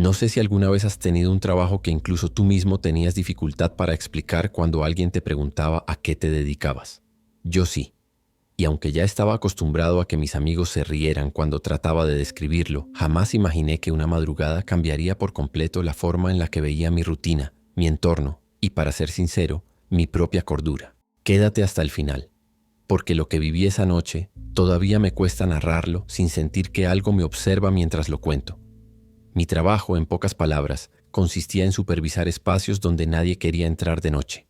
No sé si alguna vez has tenido un trabajo que incluso tú mismo tenías dificultad para explicar cuando alguien te preguntaba a qué te dedicabas. Yo sí. Y aunque ya estaba acostumbrado a que mis amigos se rieran cuando trataba de describirlo, jamás imaginé que una madrugada cambiaría por completo la forma en la que veía mi rutina, mi entorno y, para ser sincero, mi propia cordura. Quédate hasta el final, porque lo que viví esa noche todavía me cuesta narrarlo sin sentir que algo me observa mientras lo cuento. Mi trabajo, en pocas palabras, consistía en supervisar espacios donde nadie quería entrar de noche.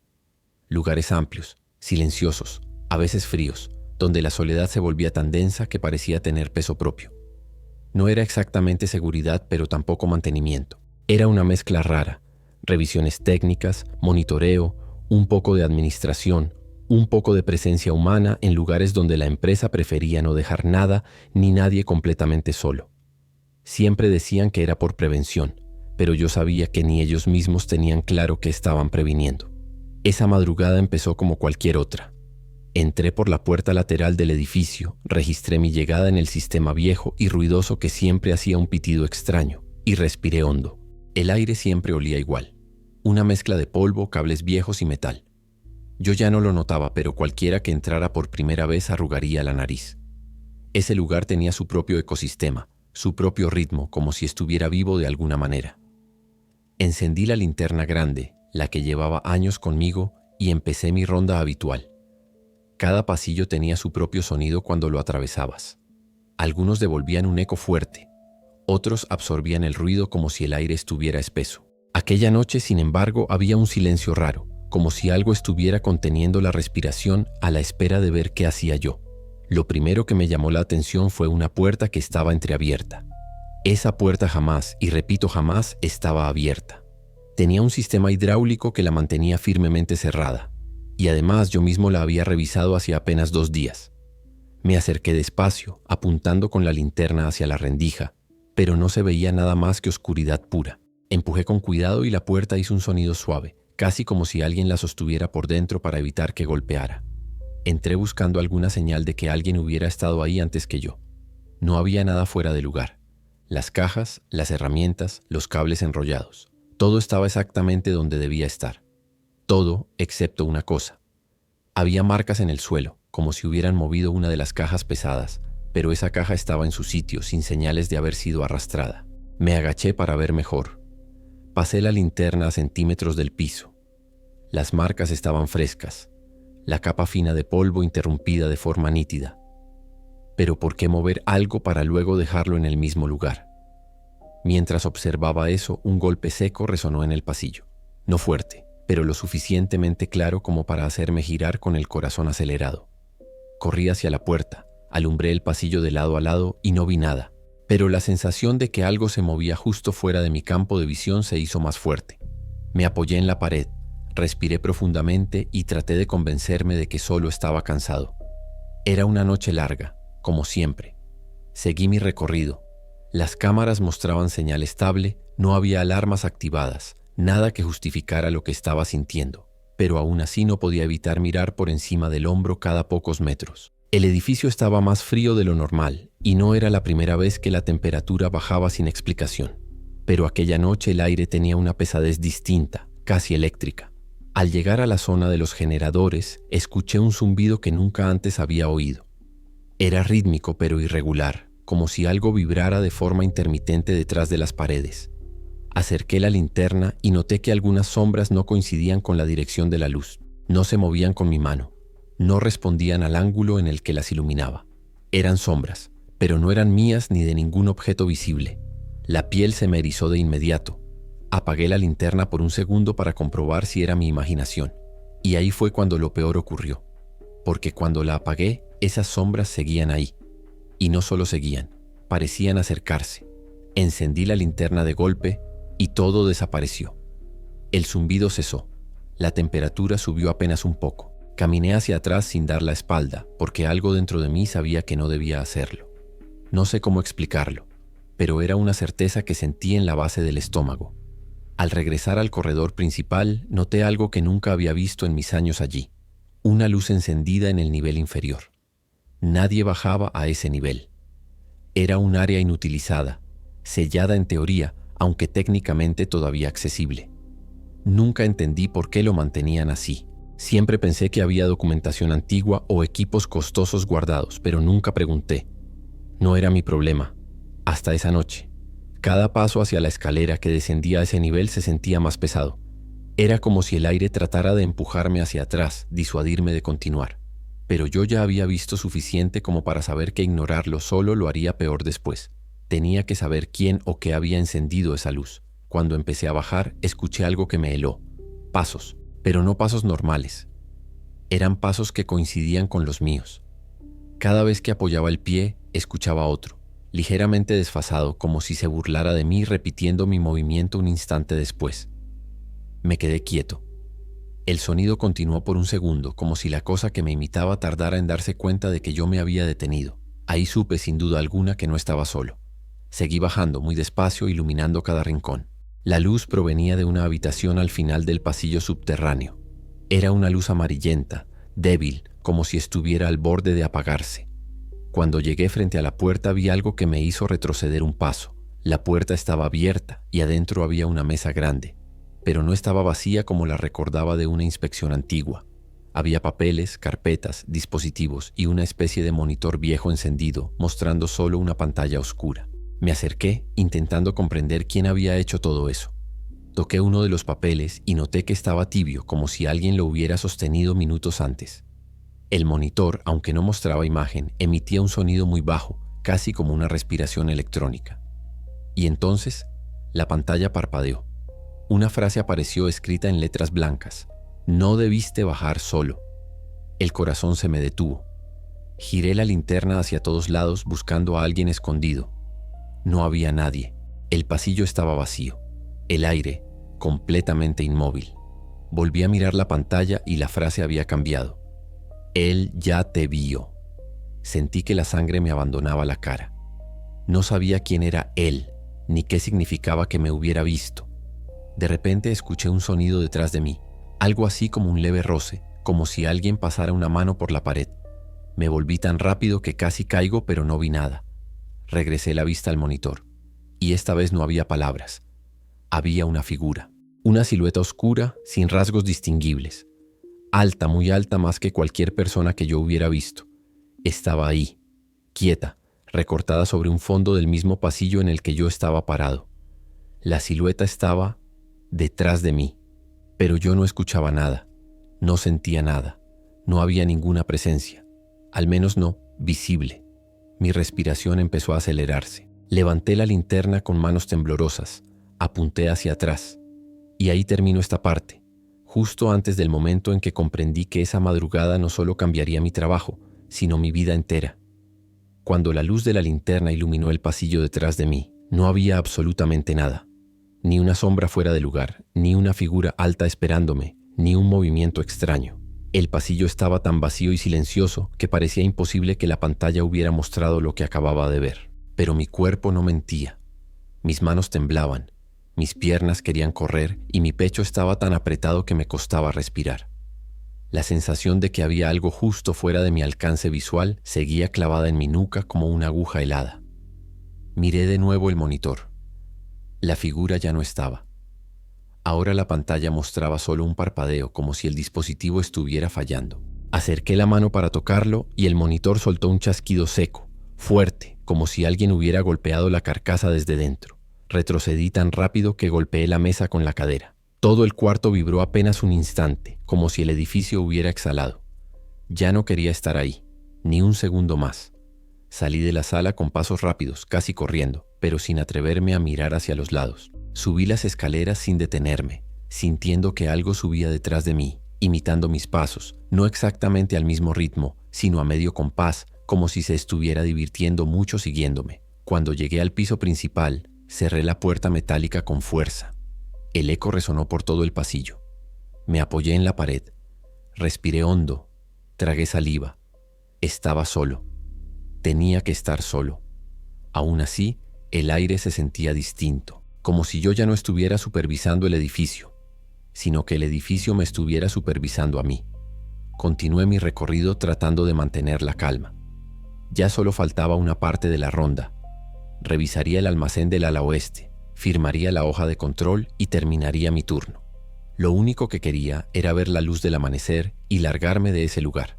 Lugares amplios, silenciosos, a veces fríos, donde la soledad se volvía tan densa que parecía tener peso propio. No era exactamente seguridad, pero tampoco mantenimiento. Era una mezcla rara: revisiones técnicas, monitoreo, un poco de administración, un poco de presencia humana en lugares donde la empresa prefería no dejar nada ni nadie completamente solo. Siempre decían que era por prevención, pero yo sabía que ni ellos mismos tenían claro qué estaban previniendo. Esa madrugada empezó como cualquier otra. Entré por la puerta lateral del edificio, registré mi llegada en el sistema viejo y ruidoso que siempre hacía un pitido extraño, y respiré hondo. El aire siempre olía igual, una mezcla de polvo, cables viejos y metal. Yo ya no lo notaba, pero cualquiera que entrara por primera vez arrugaría la nariz. Ese lugar tenía su propio ecosistema, su propio ritmo, como si estuviera vivo de alguna manera. Encendí la linterna grande, la que llevaba años conmigo, y empecé mi ronda habitual. Cada pasillo tenía su propio sonido cuando lo atravesabas. Algunos devolvían un eco fuerte, otros absorbían el ruido como si el aire estuviera espeso. Aquella noche, sin embargo, había un silencio raro, como si algo estuviera conteniendo la respiración a la espera de ver qué hacía yo. Lo primero que me llamó la atención fue una puerta que estaba entreabierta. Esa puerta jamás, y repito jamás, estaba abierta. Tenía un sistema hidráulico que la mantenía firmemente cerrada. Y además yo mismo la había revisado hace apenas 2 días. Me acerqué despacio, apuntando con la linterna hacia la rendija, pero no se veía nada más que oscuridad pura. Empujé con cuidado y la puerta hizo un sonido suave, casi como si alguien la sostuviera por dentro para evitar que golpeara. Entré buscando alguna señal de que alguien hubiera estado ahí antes que yo. No había nada fuera de lugar. Las cajas, las herramientas, los cables enrollados. Todo estaba exactamente donde debía estar. Todo excepto una cosa. Había marcas en el suelo, como si hubieran movido una de las cajas pesadas, pero esa caja estaba en su sitio, sin señales de haber sido arrastrada. Me agaché para ver mejor. Pasé la linterna a centímetros del piso. Las marcas estaban frescas, la capa fina de polvo interrumpida de forma nítida. Pero ¿por qué mover algo para luego dejarlo en el mismo lugar? Mientras observaba eso, un golpe seco resonó en el pasillo. No fuerte, pero lo suficientemente claro como para hacerme girar con el corazón acelerado. Corrí hacia la puerta, alumbré el pasillo de lado a lado y no vi nada, pero la sensación de que algo se movía justo fuera de mi campo de visión se hizo más fuerte. Me apoyé en la pared, respiré profundamente y traté de convencerme de que solo estaba cansado. Era una noche larga, como siempre. Seguí mi recorrido. Las cámaras mostraban señal estable, no había alarmas activadas, nada que justificara lo que estaba sintiendo, pero aún así no podía evitar mirar por encima del hombro cada pocos metros. El edificio estaba más frío de lo normal, y no era la primera vez que la temperatura bajaba sin explicación. Pero aquella noche el aire tenía una pesadez distinta, casi eléctrica. Al llegar a la zona de los generadores, escuché un zumbido que nunca antes había oído. Era rítmico pero irregular, como si algo vibrara de forma intermitente detrás de las paredes. Acerqué la linterna y noté que algunas sombras no coincidían con la dirección de la luz. No se movían con mi mano. No respondían al ángulo en el que las iluminaba. Eran sombras, pero no eran mías ni de ningún objeto visible. La piel se me erizó de inmediato. Apagué la linterna por un segundo para comprobar si era mi imaginación. Y ahí fue cuando lo peor ocurrió. Porque cuando la apagué, esas sombras seguían ahí. Y no solo seguían, parecían acercarse. Encendí la linterna de golpe y todo desapareció. El zumbido cesó. La temperatura subió apenas un poco. Caminé hacia atrás sin dar la espalda, porque algo dentro de mí sabía que no debía hacerlo. No sé cómo explicarlo, pero era una certeza que sentí en la base del estómago. Al regresar al corredor principal, noté algo que nunca había visto en mis años allí. Una luz encendida en el nivel inferior. Nadie bajaba a ese nivel. Era un área inutilizada, sellada en teoría, aunque técnicamente todavía accesible. Nunca entendí por qué lo mantenían así. Siempre pensé que había documentación antigua o equipos costosos guardados, pero nunca pregunté. No era mi problema. Hasta esa noche. Cada paso hacia la escalera que descendía a ese nivel se sentía más pesado. Era como si el aire tratara de empujarme hacia atrás, disuadirme de continuar. Pero yo ya había visto suficiente como para saber que ignorarlo solo lo haría peor después. Tenía que saber quién o qué había encendido esa luz. Cuando empecé a bajar, escuché algo que me heló. Pasos, pero no pasos normales. Eran pasos que coincidían con los míos. Cada vez que apoyaba el pie, escuchaba otro, ligeramente desfasado, como si se burlara de mí repitiendo mi movimiento un instante después. Me quedé quieto. El sonido continuó por un segundo, como si la cosa que me imitaba tardara en darse cuenta de que yo me había detenido. Ahí supe sin duda alguna que no estaba solo. Seguí bajando muy despacio, iluminando cada rincón. La luz provenía de una habitación al final del pasillo subterráneo. Era una luz amarillenta, débil, como si estuviera al borde de apagarse. Cuando llegué frente a la puerta vi algo que me hizo retroceder un paso. La puerta estaba abierta y adentro había una mesa grande, pero no estaba vacía como la recordaba de una inspección antigua. Había papeles, carpetas, dispositivos y una especie de monitor viejo encendido, mostrando solo una pantalla oscura. Me acerqué, intentando comprender quién había hecho todo eso. Toqué uno de los papeles y noté que estaba tibio, como si alguien lo hubiera sostenido minutos antes. El monitor, aunque no mostraba imagen, emitía un sonido muy bajo, casi como una respiración electrónica. Y entonces, la pantalla parpadeó. Una frase apareció escrita en letras blancas. No debiste bajar solo. El corazón se me detuvo. Giré la linterna hacia todos lados buscando a alguien escondido. No había nadie. El pasillo estaba vacío. El aire, completamente inmóvil. Volví a mirar la pantalla y la frase había cambiado. Él ya te vio. Sentí que la sangre me abandonaba la cara. No sabía quién era él, ni qué significaba que me hubiera visto. De repente escuché un sonido detrás de mí, algo así como un leve roce, como si alguien pasara una mano por la pared. Me volví tan rápido que casi caigo, pero no vi nada. Regresé la vista al monitor, y esta vez no había palabras. Había una figura, una silueta oscura, sin rasgos distinguibles. Alta, muy alta, más que cualquier persona que yo hubiera visto. Estaba ahí, quieta, recortada sobre un fondo del mismo pasillo en el que yo estaba parado. La silueta estaba detrás de mí, pero yo no escuchaba nada, no sentía nada, no había ninguna presencia, al menos no visible. Mi respiración empezó a acelerarse. Levanté la linterna con manos temblorosas, apunté hacia atrás, y ahí terminó esta parte, justo antes del momento en que comprendí que esa madrugada no solo cambiaría mi trabajo, sino mi vida entera. Cuando la luz de la linterna iluminó el pasillo detrás de mí, no había absolutamente nada. Ni una sombra fuera de lugar, ni una figura alta esperándome, ni un movimiento extraño. El pasillo estaba tan vacío y silencioso que parecía imposible que la pantalla hubiera mostrado lo que acababa de ver. Pero mi cuerpo no mentía. Mis manos temblaban, mis piernas querían correr y mi pecho estaba tan apretado que me costaba respirar. La sensación de que había algo justo fuera de mi alcance visual seguía clavada en mi nuca como una aguja helada. Miré de nuevo el monitor. La figura ya no estaba. Ahora la pantalla mostraba solo un parpadeo, como si el dispositivo estuviera fallando. Acerqué la mano para tocarlo y el monitor soltó un chasquido seco, fuerte, como si alguien hubiera golpeado la carcasa desde dentro. Retrocedí tan rápido que golpeé la mesa con la cadera. Todo el cuarto vibró apenas un instante, como si el edificio hubiera exhalado. Ya no quería estar ahí, ni un segundo más. Salí de la sala con pasos rápidos, casi corriendo, pero sin atreverme a mirar hacia los lados. Subí las escaleras sin detenerme, sintiendo que algo subía detrás de mí, imitando mis pasos, no exactamente al mismo ritmo, sino a medio compás, como si se estuviera divirtiendo mucho siguiéndome. Cuando llegué al piso principal, cerré la puerta metálica con fuerza. El eco resonó por todo el pasillo. Me apoyé en la pared. Respiré hondo. Tragué saliva. Estaba solo. Tenía que estar solo. Aún así, el aire se sentía distinto, como si yo ya no estuviera supervisando el edificio, sino que el edificio me estuviera supervisando a mí. Continué mi recorrido tratando de mantener la calma. Ya solo faltaba una parte de la ronda. Revisaría el almacén del ala oeste, firmaría la hoja de control y terminaría mi turno. Lo único que quería era ver la luz del amanecer y largarme de ese lugar.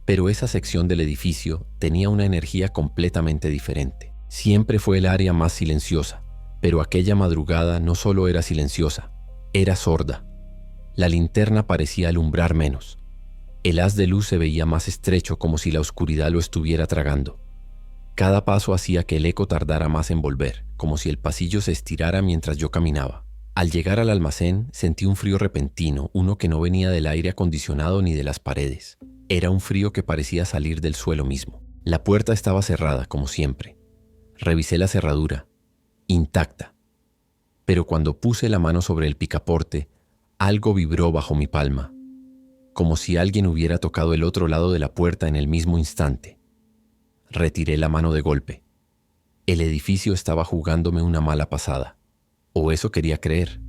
Pero esa sección del edificio tenía una energía completamente diferente. Siempre fue el área más silenciosa, pero aquella madrugada no solo era silenciosa, era sorda. La linterna parecía alumbrar menos. El haz de luz se veía más estrecho, como si la oscuridad lo estuviera tragando. Cada paso hacía que el eco tardara más en volver, como si el pasillo se estirara mientras yo caminaba. Al llegar al almacén sentí un frío repentino, uno que no venía del aire acondicionado ni de las paredes. Era un frío que parecía salir del suelo mismo. La puerta estaba cerrada, como siempre. Revisé la cerradura, intacta. Pero cuando puse la mano sobre el picaporte, algo vibró bajo mi palma, como si alguien hubiera tocado el otro lado de la puerta en el mismo instante. Retiré la mano de golpe. El edificio estaba jugándome una mala pasada, o eso quería creer.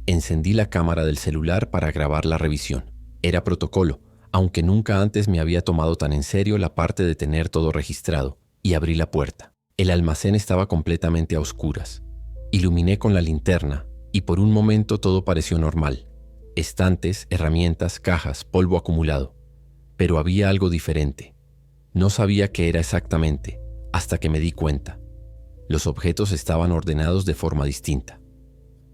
Encendí la cámara del celular para grabar la revisión. Era protocolo, aunque nunca antes me había tomado tan en serio la parte de tener todo registrado, y abrí la puerta. El almacén estaba completamente a oscuras. Iluminé con la linterna, y por un momento todo pareció normal. Estantes, herramientas, cajas, polvo acumulado. Pero había algo diferente. No sabía qué era exactamente, hasta que me di cuenta. Los objetos estaban ordenados de forma distinta.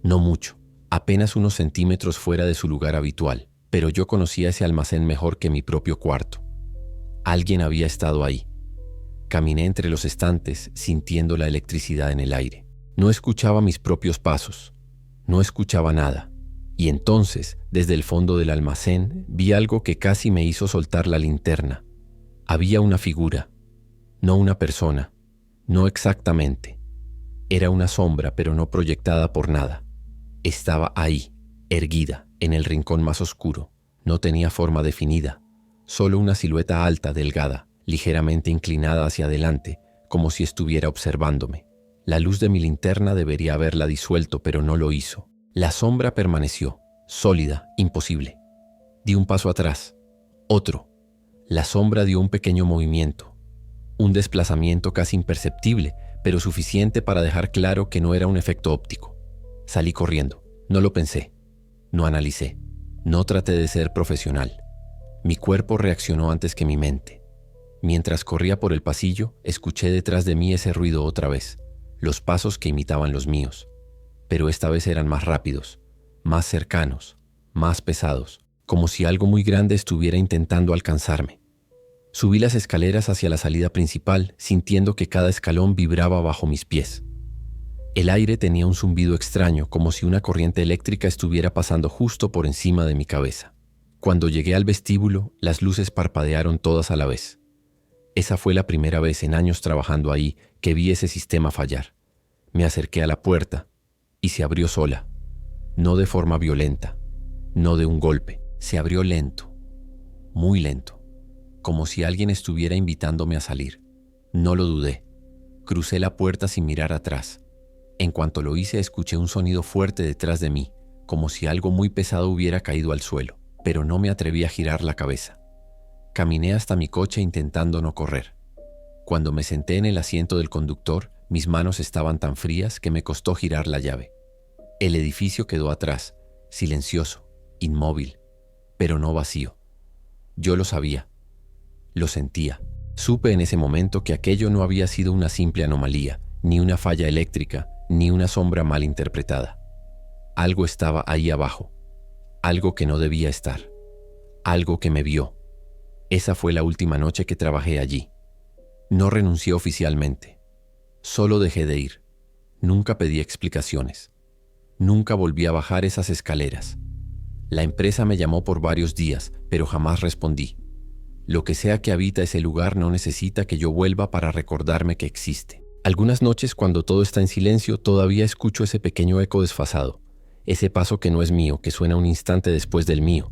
No mucho, apenas unos centímetros fuera de su lugar habitual, pero yo conocía ese almacén mejor que mi propio cuarto. Alguien había estado ahí. Caminé entre los estantes, sintiendo la electricidad en el aire. No escuchaba mis propios pasos. No escuchaba nada. Y entonces, desde el fondo del almacén, vi algo que casi me hizo soltar la linterna. Había una figura, no una persona, no exactamente. Era una sombra, pero no proyectada por nada. Estaba ahí, erguida, en el rincón más oscuro. No tenía forma definida, solo una silueta alta, delgada, ligeramente inclinada hacia adelante, como si estuviera observándome. La luz de mi linterna debería haberla disuelto, pero no lo hizo. La sombra permaneció, sólida, imposible. Di un paso atrás, otro. La sombra dio un pequeño movimiento, un desplazamiento casi imperceptible, pero suficiente para dejar claro que no era un efecto óptico. Salí corriendo. No lo pensé, no analicé, no traté de ser profesional. Mi cuerpo reaccionó antes que mi mente. Mientras corría por el pasillo, escuché detrás de mí ese ruido otra vez, los pasos que imitaban los míos. Pero esta vez eran más rápidos, más cercanos, más pesados, como si algo muy grande estuviera intentando alcanzarme. Subí las escaleras hacia la salida principal, sintiendo que cada escalón vibraba bajo mis pies. El aire tenía un zumbido extraño, como si una corriente eléctrica estuviera pasando justo por encima de mi cabeza. Cuando llegué al vestíbulo, las luces parpadearon todas a la vez. Esa fue la primera vez en años trabajando ahí que vi ese sistema fallar. Me acerqué a la puerta y se abrió sola, no de forma violenta, no de un golpe. Se abrió lento, muy lento, como si alguien estuviera invitándome a salir. No lo dudé. Crucé la puerta sin mirar atrás. En cuanto lo hice, escuché un sonido fuerte detrás de mí, como si algo muy pesado hubiera caído al suelo, pero no me atreví a girar la cabeza. Caminé hasta mi coche intentando no correr. Cuando me senté en el asiento del conductor, mis manos estaban tan frías que me costó girar la llave. El edificio quedó atrás, silencioso, inmóvil, pero no vacío. Yo lo sabía, lo sentía. Supe en ese momento que aquello no había sido una simple anomalía, ni una falla eléctrica, ni una sombra mal interpretada. Algo estaba ahí abajo, algo que no debía estar, algo que me vio. Esa fue la última noche que trabajé allí. No renuncié oficialmente, solo dejé de ir. Nunca pedí explicaciones. Nunca volví a bajar esas escaleras. La empresa me llamó por varios días, pero jamás respondí. Lo que sea que habita ese lugar no necesita que yo vuelva para recordarme que existe. Algunas noches, cuando todo está en silencio, todavía escucho ese pequeño eco desfasado, ese paso que no es mío, que suena un instante después del mío,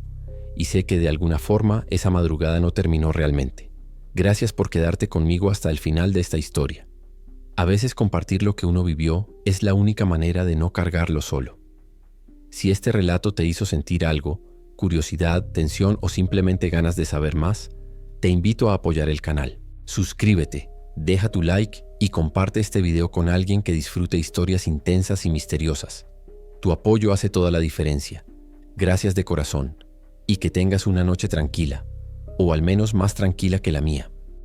y sé que de alguna forma esa madrugada no terminó realmente. Gracias por quedarte conmigo hasta el final de esta historia. A veces compartir lo que uno vivió es la única manera de no cargarlo solo. Si este relato te hizo sentir algo, curiosidad, tensión o simplemente ganas de saber más, te invito a apoyar el canal. Suscríbete, Deja tu like y comparte este video con alguien que disfrute historias intensas y misteriosas. Tu apoyo hace toda la diferencia. Gracias de corazón. Y que tengas una noche tranquila, o al menos más tranquila que la mía.